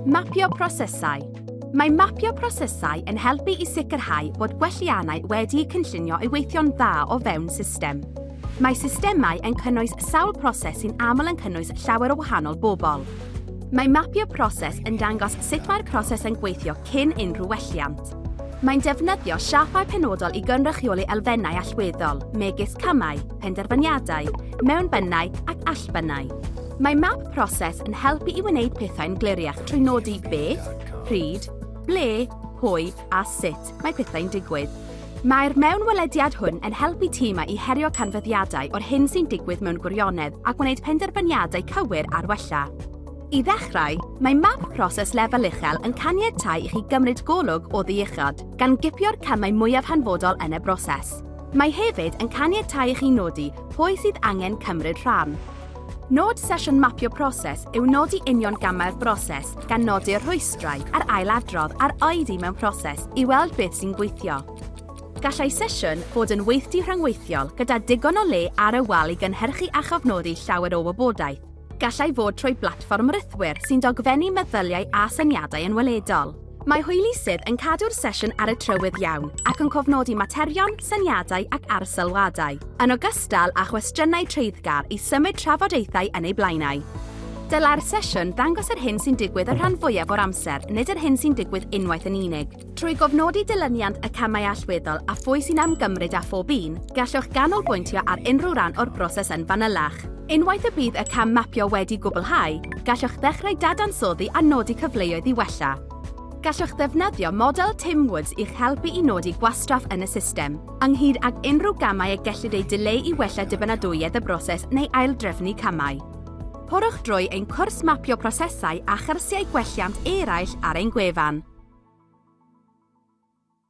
Mapio prosesau. Mae mapio prosesau yn helpu i sicrhau bod gwelliannau wedi'u cynllunio i weithio'n dda o fewn system. Mae systemau yn cynnwys sawl proses sy'n aml yn cynnwys llawer o wahanol bobl. Mae mapio proses yn dangos sut mae'r proses yn gweithio cyn unrhyw welliant. Mae'n defnyddio siapau penodol i gynrychioli elfennau allweddol, megis camau, penderfyniadau, mewnbynnau ac allbynnau. Mae map proses yn helpu i wneud pethau'n gliriach trwy nodi beth, pryd, ble, pwy a sut mae pethau'n digwydd. Mae'r mewnwelediad hwn yn helpu tîmau i herio canfyddiadau o'r hyn sy'n digwydd mewn gwirionedd a gwneud penderfyniadau cywir ar wella. I ddechrau, mae map proses lefel uchel yn caniatáu i chi gymryd golwg o ddiuchod, gan gipio'r camau mwyaf hanfodol yn y broses. Mae hefyd yn caniatáu i chi nodi pwy sydd angen cymryd rhan. Nod sesiwn mapio proses yw nodi union gamau'r broses gan nodi'r rhwystrau a'r ailadrodd a'r oedi mewn proses i weld beth sy'n gweithio. Gallai sesiwn fod yn weithdy rhyngweithiol gyda digon o le ar y wal i gynhyrchu a chofnodi llawer o wybodaeth. Gallai fod trwy blatfform rythwyr sy'n dogfennu meddyliau a syniadau yn weledol. Mae hwyli sydd yn cadw'r sesiwn ar y trywydd iawn ac yn cofnodi materion, syniadau ac arsylwadau, yn ogystal â chwestiynau treiddgar i symud trafodaethau yn ei blaenau. Dylai'r sesiwn ddangos yr hyn sy'n digwydd y rhan fwyaf o'r amser, nid yr hyn sy'n digwydd unwaith yn unig. Trwy gofnodi dilyniant y camau allweddol a phwy sy'n amgymryd â phob un, gallwch ganolbwyntio ar unrhyw ran o'r broses yn fanylach. Unwaith y bydd y cam mapio wedi gwblhau, gallwch ddechrau dadansoddi a nodi cyfleoedd i wella. Gallwch ddefnyddio model Cymru i'ch helpu i nodi gwastraff yn y system, ynghyd ag unrhyw gamau y gellid ei dileu i wella dibynadwyedd y broses neu aildrefnu camau. Porwch drwy ein cwrs mapio prosesau a chyrsiau gwelliant eraill ar ein gwefan.